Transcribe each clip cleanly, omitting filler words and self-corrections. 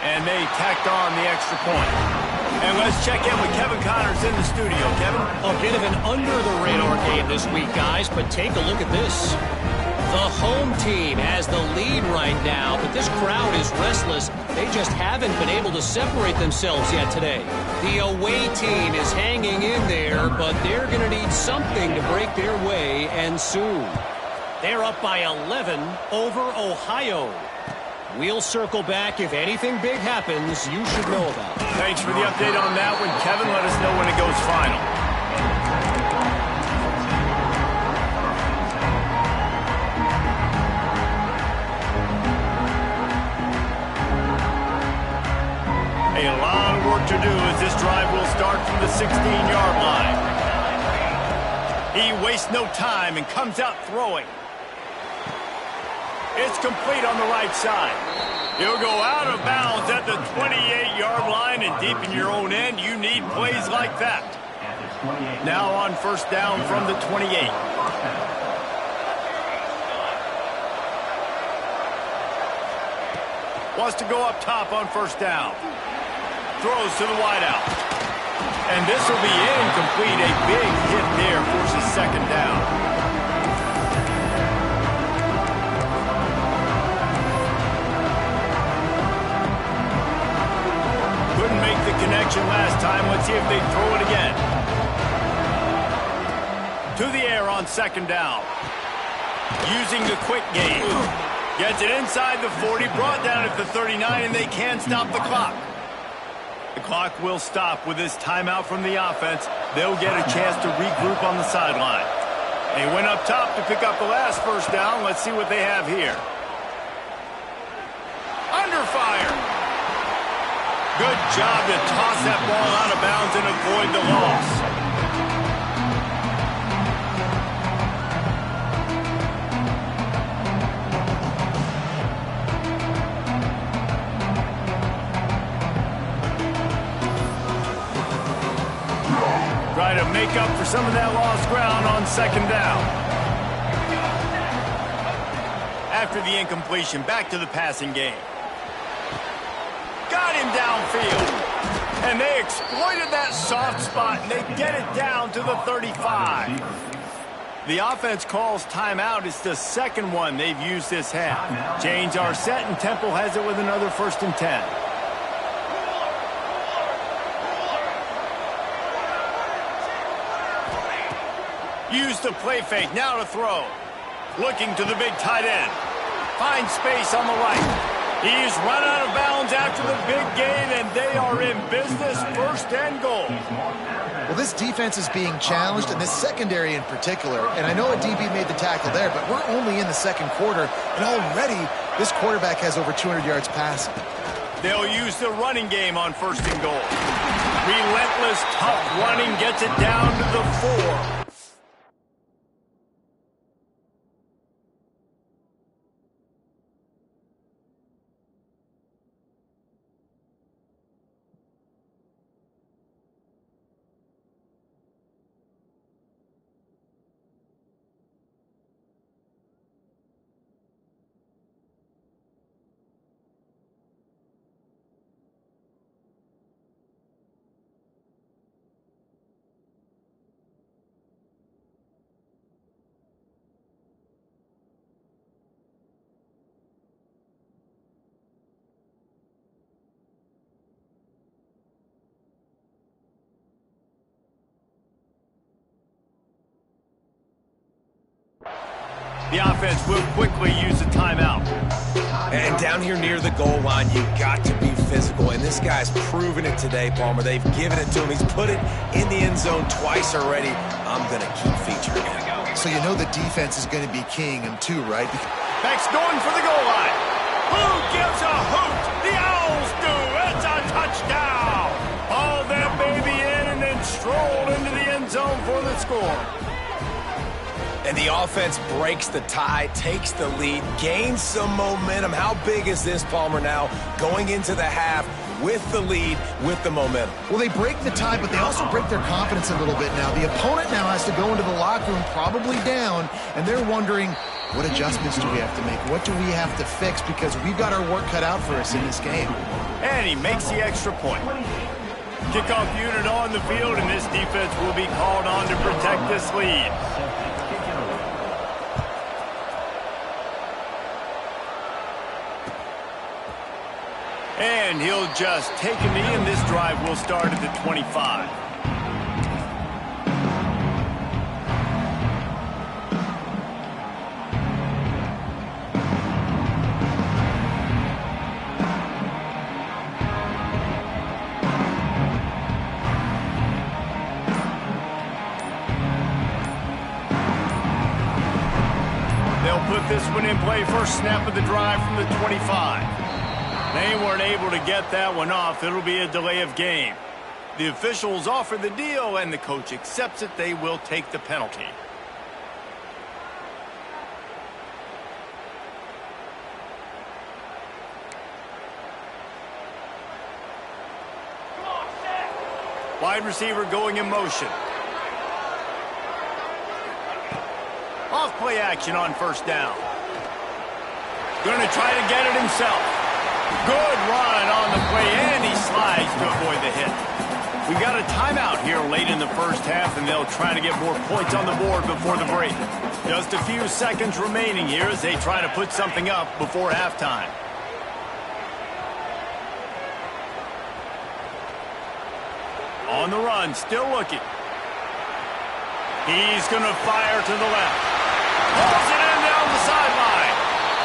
And they tacked on the extra point. And let's check in with Kevin Connors in the studio. Kevin? A bit of an under-the-radar game this week, guys, but take a look at this. The home team has the lead right now, but this crowd is restless. They just haven't been able to separate themselves yet today. The away team is hanging in there, but they're going to need something to break their way, and soon. They're up by 11 over Ohio. We'll circle back if anything big happens you should know about. Thanks for the update on that one, Kevin. Let us know when it goes final. A lot of work to do as this drive will start from the 16-yard line. He wastes no time and comes out throwing. It's complete on the right side. He'll go out of bounds at the 28-yard line, and deep in your own end, you need plays like that. Now on first down from the 28. Wants to go up top on first down. Throws to the wideout. And this will be incomplete. A big hit there forces second down. Couldn't make the connection last time. Let's see if they throw it again. To the air on second down. Using the quick game. Gets it inside the 40, brought down at the 39, and they can stop the clock. The clock will stop with this timeout from the offense. They'll get a chance to regroup on the sideline. They went up top to pick up the last first down. Let's see what they have here. Under fire. Good job to toss that ball out of bounds and avoid the loss. Try to make up for some of that lost ground on second down. After the incompletion, back to the passing game. Got him downfield. And they exploited that soft spot, and they get it down to the 35. The offense calls timeout. It's the second one they've used this half. Change our set, and Temple has it with another 1st and 10. Use the play fake, now to throw. Looking to the big tight end. Finds space on the right. He's run out of bounds after the big gain, and they are in business, 1st and goal. Well, this defense is being challenged, and this secondary in particular. And I know a DB made the tackle there, but we're only in the second quarter, and already this quarterback has over 200 yards passing. They'll use the running game on 1st and goal. Relentless, tough running gets it down to the 4. The offense will quickly use a timeout. And down here near the goal line, you got to be physical. And this guy's proven it today, Palmer. They've given it to him. He's put it in the end zone twice already. I'm going to keep featuring him. So you know the defense is going to be keying him too, right? Beck's going for the goal line. Who gives a hoot? The Owls do. It's a touchdown. Hauled that baby in and then strolled into the end zone for the score. And the offense breaks the tie, takes the lead, gains some momentum. How big is this, Palmer, now? Going into the half, with the lead, with the momentum. Well, they break the tie, but they also break their confidence a little bit now. The opponent now has to go into the locker room probably down, and they're wondering, what adjustments do we have to make? What do we have to fix? Because we've got our work cut out for us in this game. And he makes the extra point. Kickoff unit on the field, and this defense will be called on to protect this lead. And he'll just take a knee, and this drive will start at the 25. They'll put this one in play. First snap of the drive from the 25. They weren't able to get that one off. It'll be a delay of game. The officials offer the deal, and the coach accepts it. They will take the penalty. Wide receiver going in motion. Off play action on first down. Going to try to get it himself. Good run on the play, and he slides to avoid the hit. We got a timeout here late in the first half, and they'll try to get more points on the board before the break. Just a few seconds remaining here as they try to put something up before halftime. On the run, still looking. He's going to fire to the left. Pulls it in down the sideline.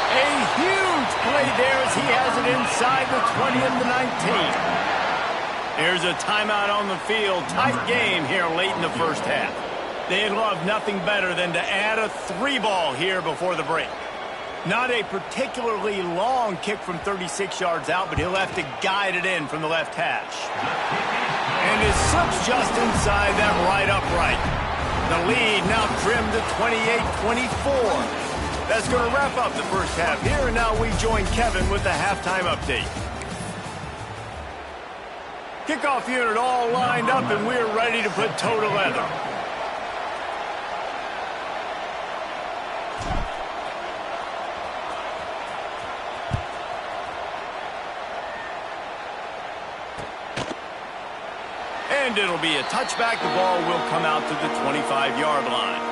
A huge play there as he has it inside the 20 of the 19. There's a timeout on the field. Tight game here late in the first half. They'd love nothing better than to add a 3-ball here before the break. Not a particularly long kick from 36 yards out, but he'll have to guide it in from the left hash. And it slips just inside that right upright. The lead now trimmed to 28-24. That's going to wrap up the first half here, and now we join Kevin with the halftime update. Kickoff unit all lined up, and we're ready to put toe to leather. And it'll be a touchback. The ball will come out to the 25-yard line.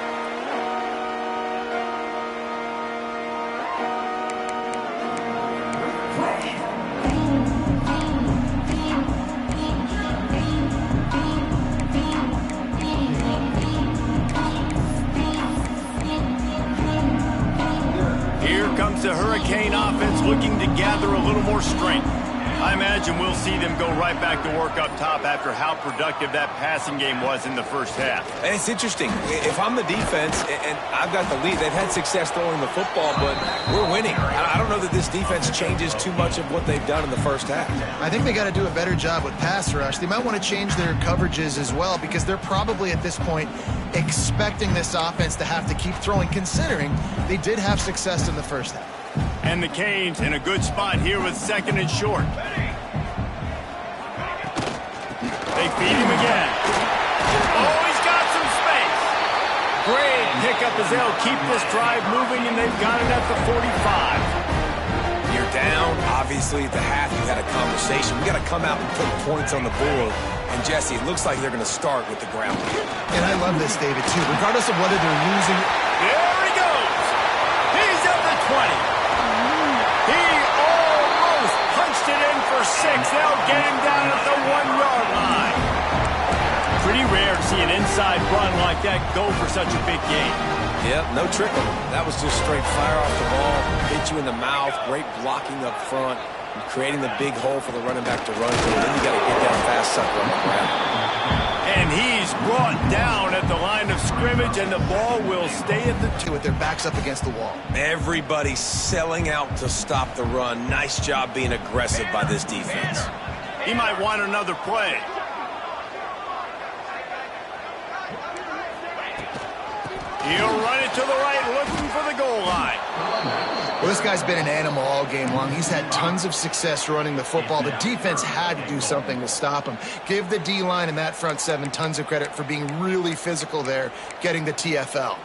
Here comes the Hurricane offense looking to gather a little more strength. I imagine we'll see them go right back to work up top after how productive that passing game was in the first half. And it's interesting. If I'm the defense and I've got the lead, they've had success throwing the football, but we're winning. I don't know that this defense changes too much of what they've done in the first half. I think they got to do a better job with pass rush. They might want to change their coverages as well, because they're probably at this point expecting this offense to have to keep throwing, considering they did have success in the first half. And the Canes in a good spot here with second and short. They feed him again. Oh, he's got some space. Great pickup as they'll keep this drive moving, and they've got it at the 45. You're down. Obviously, at the half, you had a conversation. We got to come out and put points on the board. And, Jesse, it looks like they're going to start with the ground game. And I love this, David, too. Regardless of whether they're losing. There he goes. He's at the 20. He almost punched it in for 6. They'll get him down at the 1-yard line. Pretty rare to see an inside run like that go for such a big gain. Yep, no tricking. That was just straight fire off the ball, hit you in the mouth, great blocking up front, and creating the big hole for the running back to run through. Then you got to get that fast sucker on the ground. And he's brought down at the line of scrimmage, and the ball will stay at the 2 with their backs up against the wall. Everybody's selling out to stop the run. Nice job being aggressive by this defense. He might want another play. He'll run it to the right, looking for the goal line. Well, this guy's been an animal all game long. He's had tons of success running the football. The defense had to do something to stop him. Give the D-line and that front seven tons of credit for being really physical there, getting the TFL.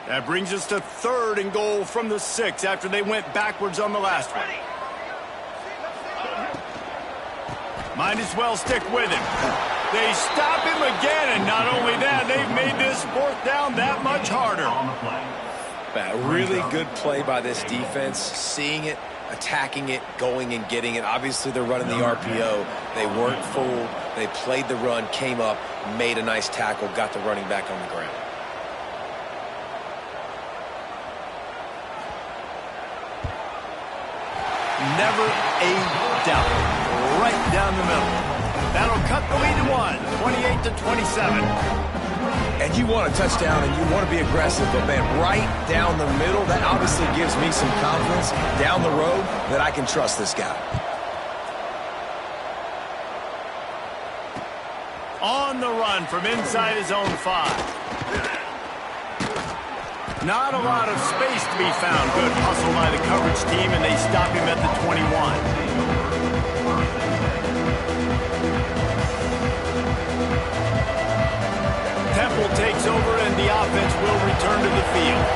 That brings us to 3rd and goal from the 6 after they went backwards on the last one. Might as well stick with him. They stop him again, and not only that, they've made this 4th down that much harder. A really good play by this defense, seeing it, attacking it, going and getting it. Obviously, they're running the RPO. They weren't fooled. They played the run, came up, made a nice tackle, got the running back on the ground. Never a doubt. Right down the middle. That'll cut the lead to 1, 28-27. And you want a touchdown and you want to be aggressive, but man, right down the middle, that obviously gives me some confidence down the road that I can trust this guy. On the run from inside his own 5. Not a lot of space to be found. Good hustle by the coverage team, and they stop him at the 21. Temple takes over, and the offense will return to the field.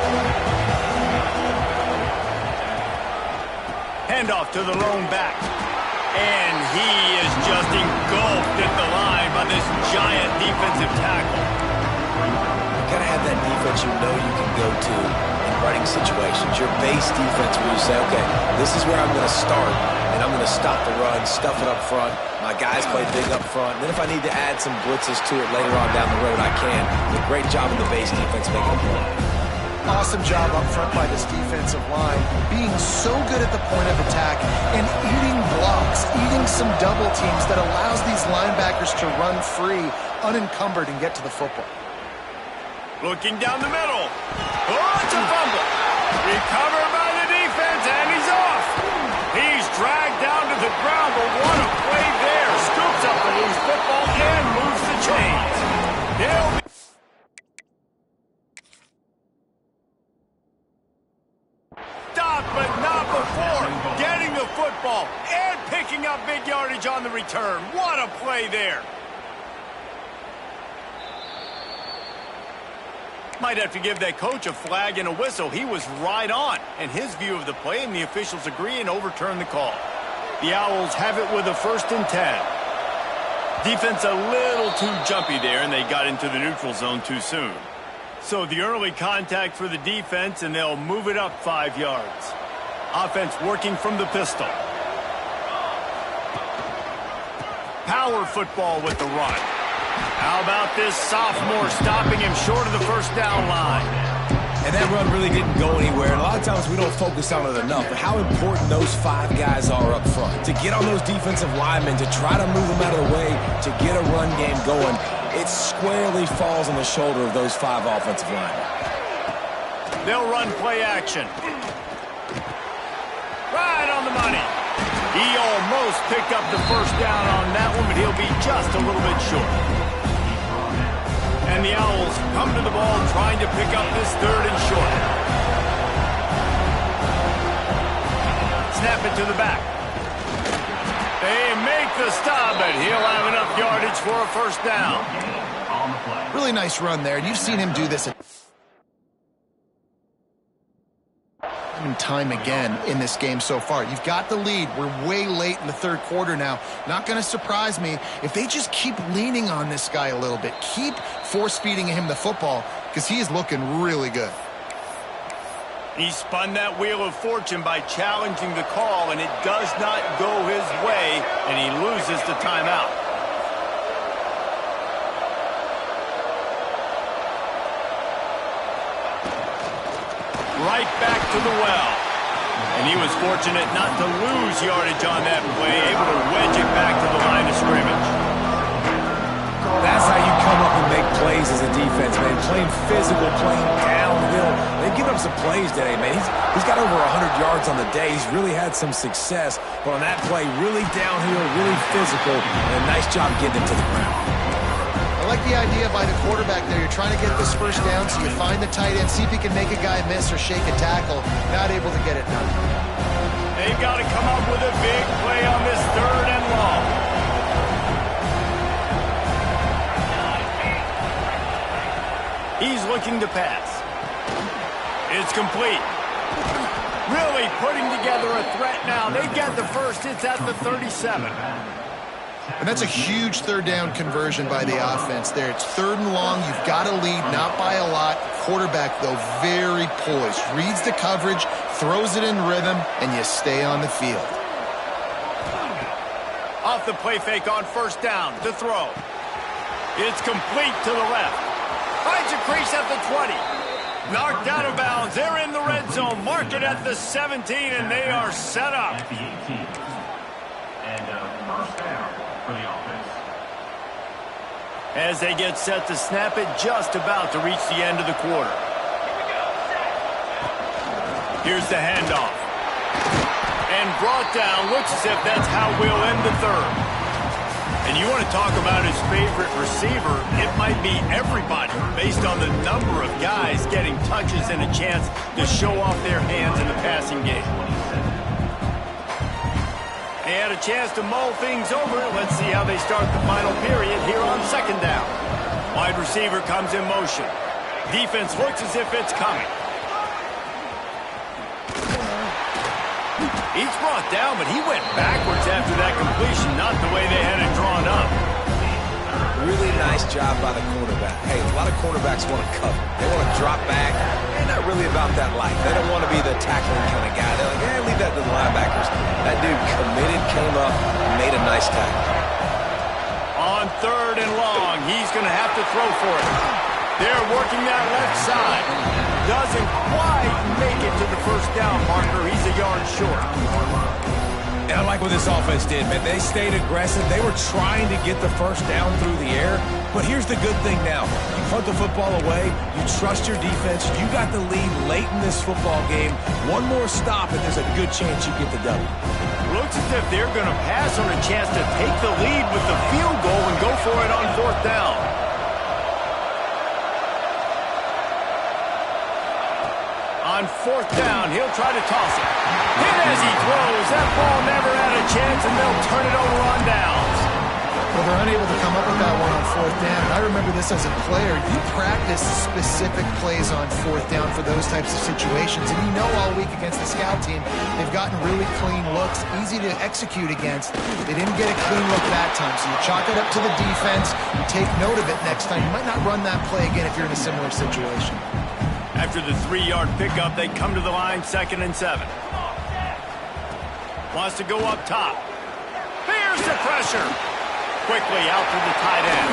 Handoff to the lone back. And he is just engulfed at the line by this giant defensive tackle. Gotta have that defense you know you can go to in running situations. Your base defense where you say, okay, this is where I'm going to start, and I'm going to stop the run, stuff it up front. My guys play big up front. And then if I need to add some blitzes to it later on down the road, I can. A great job in the base defense making a play. Awesome job up front by this defensive line, being so good at the point of attack and eating blocks, eating some double teams that allows these linebackers to run free, unencumbered, and get to the football. Looking down the middle. Oh, it's a fumble. Recovered by the defense, and he's off. He's dragged down to the ground, but what a play there. Scoops up the loose football and moves the chains. He'll be stopped, but not before. Getting the football and picking up big yardage on the return. What a play there. Might have to give that coach a flag and a whistle. He was right on, and his view of the play, and the officials agree and overturn the call. The Owls have it with a 1st and 10. Defense a little too jumpy there, and they got into the neutral zone too soon. So the early contact for the defense, and they'll move it up 5 yards. Offense working from the pistol. Power football with the run. How about this sophomore stopping him short of the 1st down line? And that run really didn't go anywhere. And a lot of times we don't focus on it enough, but how important those 5 guys are up front. To get on those defensive linemen, to try to move them out of the way, to get a run game going, it squarely falls on the shoulder of those 5 offensive linemen. They'll run play action. Right on the money. He almost picked up the 1st down on that one, but he'll be just a little bit short. And the Owls come to the ball trying to pick up this 3rd and short. Snap it to the back. They make the stop, but he'll have enough yardage for a 1st down. Really nice run there, and you've seen him do this time again in this game so far. You've got the lead. We're way late in the 3rd quarter now. Not going to surprise me if they just keep leaning on this guy a little bit. Keep force-feeding him the football because he is looking really good. He spun that wheel of fortune by challenging the call, and it does not go his way, and he loses the timeout. Right back to the well. And he was fortunate not to lose yardage on that play, able to wedge it back to the line of scrimmage. That's how you come up and make plays as a defense, man. Playing physical, playing downhill. They've given up some plays today, man. He's got over 100 yards on the day. He's really had some success. But on that play, really downhill, really physical, and a nice job getting him to the ground. I like the idea by the quarterback there. You're trying to get this first down, so you find the tight end, see if he can make a guy miss or shake a tackle. Not able to get it done. They've got to come up with a big play on this 3rd and long. He's looking to pass. It's complete. Really putting together a threat now. They get the first. It's at the 37. And that's a huge 3rd down conversion by the offense there. It's 3rd and long. You've got to lead, not by a lot. Quarterback, though, very poised. Reads the coverage, throws it in rhythm, and you stay on the field. Off the play fake on 1st down to throw. It's complete to the left. Finds a crease at the 20. Knocked out of bounds. They're in the red zone. Mark it at the 17, and they are set up. As they get set to snap it, just about to reach the end of the quarter. Here's the handoff. And brought down. Looks as if that's how we'll end the 3rd. And you want to talk about his favorite receiver, it might be everybody based on the number of guys getting touches and a chance to show off their hands in the passing game. They had a chance to mull things over. Let's see how they start the final period here on 2nd down. Wide receiver comes in motion. Defense looks as if it's coming. He's brought down, but he went backwards after that completion, not the way they had it drawn up. Really nice job by the cornerback. Hey, a lot of cornerbacks want to cover. They want to drop back. They're not really about that life. They don't want to be the tackling kind of guy. They're like, hey, leave that to the linebackers. That dude committed, came up, and made a nice tackle. On 3rd and long, he's going to have to throw for it. They're working that left side. Doesn't quite make it to the 1st down marker. He's a yard short. And I like what this offense did, man. They stayed aggressive. They were trying to get the 1st down through the air. But here's the good thing now. You punt the football away. You trust your defense. You got the lead late in this football game. One more stop, and there's a good chance you get the W. Looks as if they're going to pass on a chance to take the lead with the field goal and go for it on 4th down. On 4th down, he'll try to toss it. Hit as he throws. That ball never had a chance, and they'll turn it over on downs. Well, they're unable to come up with that one on 4th down. And I remember this as a player. You practice specific plays on 4th down for those types of situations. And you know all week against the scout team, they've gotten really clean looks, easy to execute against. They didn't get a clean look that time. So you chalk it up to the defense. You take note of it next time. You might not run that play again if you're in a similar situation. After the 3-yard pickup, they come to the line, 2nd and 7. Wants to go up top. There's the pressure. Quickly out to the tight end.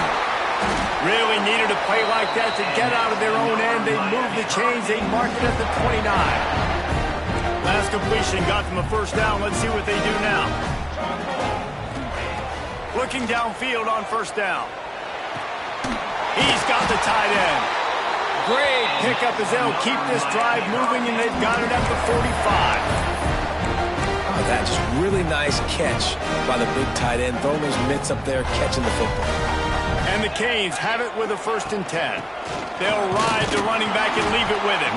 Really needed a play like that to get out of their own end. They move the chains. They mark it at the 29. Last completion got them a 1st down. Let's see what they do now. Looking downfield on 1st down. He's got the tight end. Great pickup as they'll keep this drive moving, and they've got it at the 45. That just really nice catch by the big tight end, throwing those mitts up there, catching the football. And the Canes have it with a 1st and 10. They'll ride the running back and leave it with him.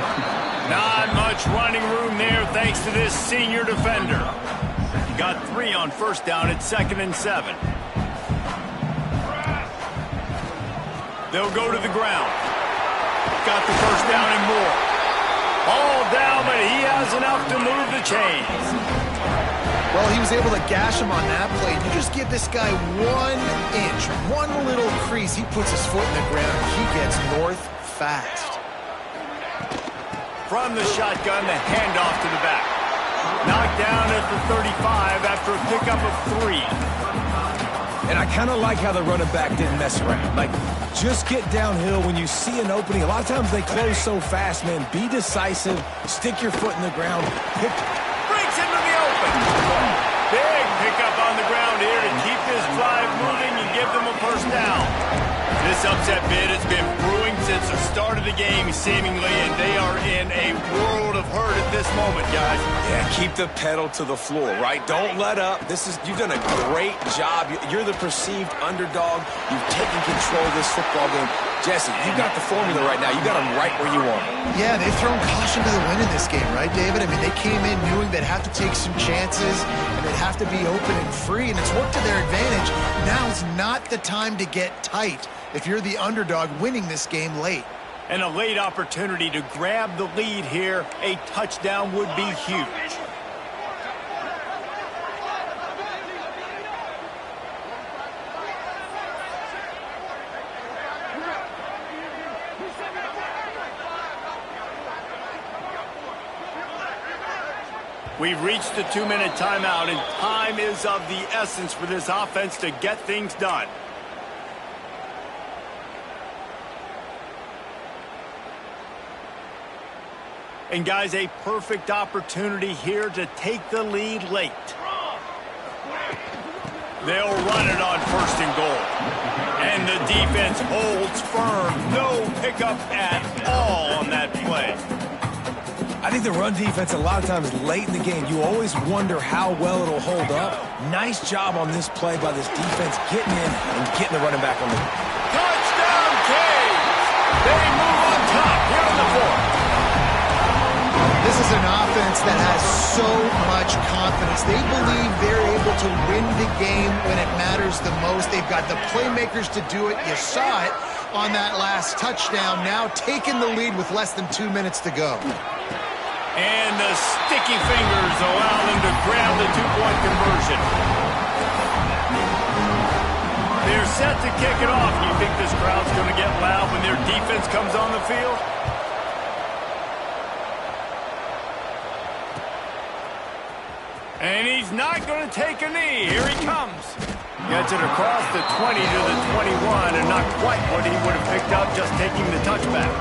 Not much running room there thanks to this senior defender. Got 3 on 1st down at 2nd and 7. They'll go to the ground. Got the 1st down and more. All down, but he has enough to move the chains. Well, he was able to gash him on that play. You just give this guy 1 inch, one little crease. He puts his foot in the ground. He gets north fast. From the shotgun, the handoff to the back. Knocked down at the 35 after a pickup of 3. And I kind of like how the running back didn't mess around. Like, just get downhill when you see an opening. A lot of times they close so fast, man. Be decisive. Stick your foot in the ground. Breaks into the open. Big pickup on the ground here to keep this drive moving and give them a 1st down. This upset bid has been brewing since the start of the game, seemingly, and they are in a world have heard at this moment, guys. Yeah, keep the pedal to the floor, right? Don't let up. You've done a great job. You're the perceived underdog. You've taken control of this football game. Jesse, you got the formula right now. You got them right where you want them. Yeah, they've thrown caution to the wind in this game, right, David? I mean, they came in knowing they'd have to take some chances and they'd have to be open and free, and it's worked to their advantage. Now's not the time to get tight if you're the underdog winning this game late. And a late opportunity to grab the lead here. A touchdown would be huge. We've reached the 2-minute timeout, and time is of the essence for this offense to get things done. And guys, a perfect opportunity here to take the lead late. They'll run it on 1st and goal. And the defense holds firm. No pickup at all on that play. I think the run defense, a lot of times late in the game, you always wonder how well it'll hold up. Nice job on this play by this defense, getting in and getting the running back on the... Touchdown, Canes! They move on top here on the 4th. This is an offense that has so much confidence. They believe they're able to win the game when it matters the most. They've got the playmakers to do it. You saw it on that last touchdown. Now taking the lead with less than 2 minutes to go. And the sticky fingers allow them to grab the 2-point conversion. They're set to kick it off. Do you think this crowd's going to get loud when their defense comes on the field? And he's not going to take a knee. Here he comes. Gets it across the 20 to the 21, and not quite what he would have picked up just taking the touchback.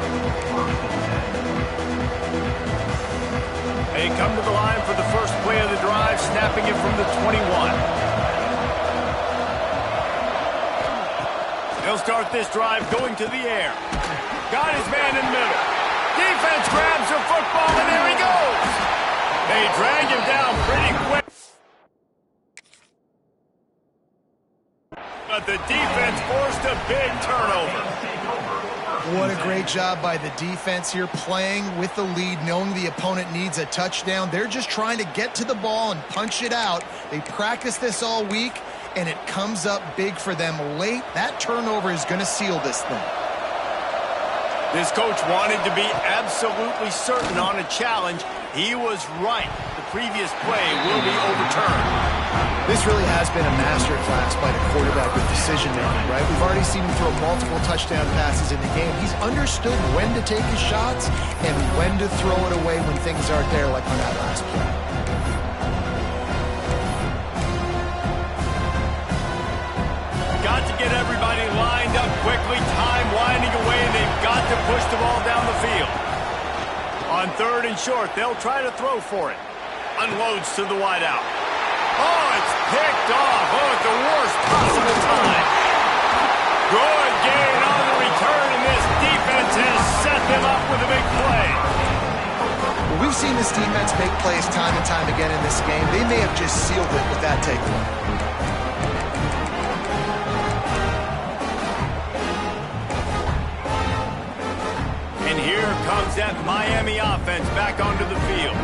They come to the line for the first play of the drive, snapping it from the 21. They'll start this drive going to the air. Got his man in the middle. Defense grabs the football, and there he goes. They drag him down pretty quick. But the defense forced a big turnover. What a great job by the defense here, playing with the lead, knowing the opponent needs a touchdown. They're just trying to get to the ball and punch it out. They practice this all week, and it comes up big for them late. That turnover is going to seal this thing. This coach wanted to be absolutely certain on a challenge. He was right. The previous play will be overturned. This really has been a masterclass by the quarterback with decision-making, right? We've already seen him throw multiple touchdown passes in the game. He's understood when to take his shots and when to throw it away when things aren't there, like on that last play. Got to get everybody lined up quickly. Time winding away. They've got to push the ball down the field. On 3rd and short, they'll try to throw for it. Unloads to the wideout. Oh, it's picked off. Oh, at the worst possible time. Good gain on the return, and this defense has set them up with a big play. Well, we've seen this defense make plays time and time again in this game. They may have just sealed it with that takeaway. And here comes that Miami offense back onto the field.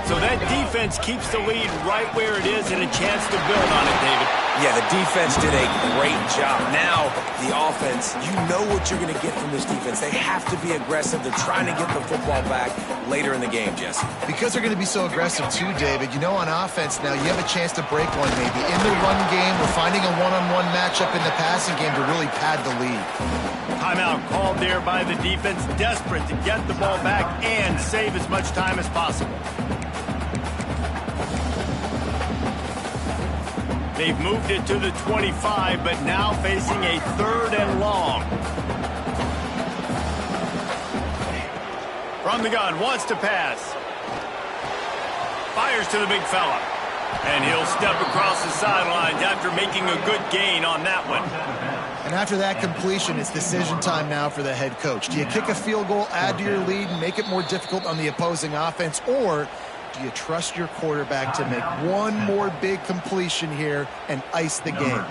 So that defense keeps the lead right where it is and a chance to build on it, David. Yeah, the defense did a great job. Now, the offense, you know what you're going to get from this defense. They have to be aggressive. They're trying to get the football back later in the game, Jesse. Because they're going to be so aggressive too, David, you know, on offense now, you have a chance to break one maybe. In the run game, we're finding a one-on-one matchup in the passing game to really pad the lead. Timeout called there by the defense, desperate to get the ball back and save as much time as possible. They've moved it to the 25, but now facing a 3rd and long. From the gun, wants to pass. Fires to the big fella. And he'll step across the sidelines after making a good gain on that one. And after that completion, it's decision time now for the head coach. Do you kick a field goal, add to your lead, and make it more difficult on the opposing offense, or do you trust your quarterback to make one more big completion here and ice the game?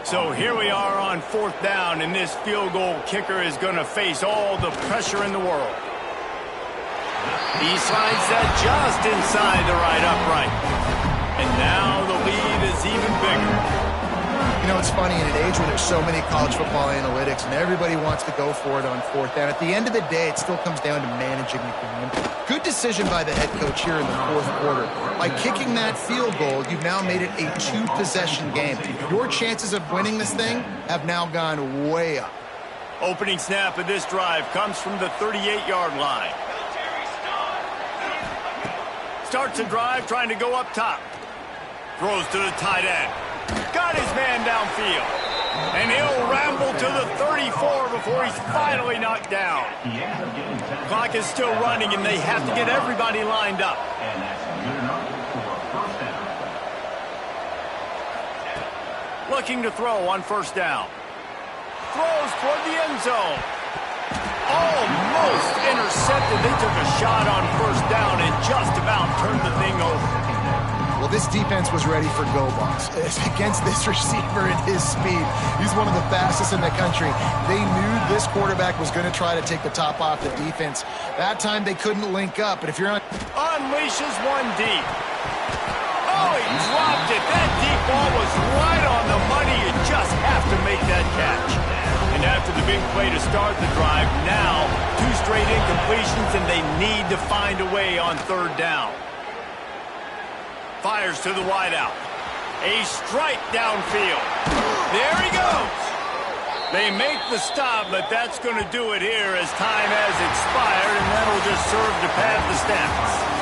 So here we are on 4th down, and this field goal kicker is going to face all the pressure in the world. He slides that just inside the right upright. And now the lead is even bigger. You know, it's funny, in an age where there's so many college football analytics and everybody wants to go for it on 4th down, at the end of the day, it still comes down to managing the game. Good decision by the head coach here in the 4th quarter. By kicking that field goal, you've now made it a 2-possession game. Your chances of winning this thing have now gone way up. Opening snap of this drive comes from the 38-yard line. Starts a drive trying to go up top. Throws to the tight end. Got his man downfield. And he'll ramble to the 34 before he's finally knocked down. Clock is still running, and they have to get everybody lined up. Looking to throw on 1st down. Throws toward the end zone. Almost intercepted. They took a shot on 1st down and just about turned the thing over. Well, this defense was ready for go balls. Against this receiver and his speed, he's one of the fastest in the country. They knew this quarterback was going to try to take the top off the defense. That time they couldn't link up, but if you're on... Unleashes one deep. Oh, he dropped it. That deep ball was right on the money. You just have to make that catch. And after the big play to start the drive, now 2 straight incompletions, and they need to find a way on 3rd down. Fires to the wideout. A strike downfield. There he goes. They make the stop, but that's going to do it here as time has expired, and that'll just serve to pad the stats.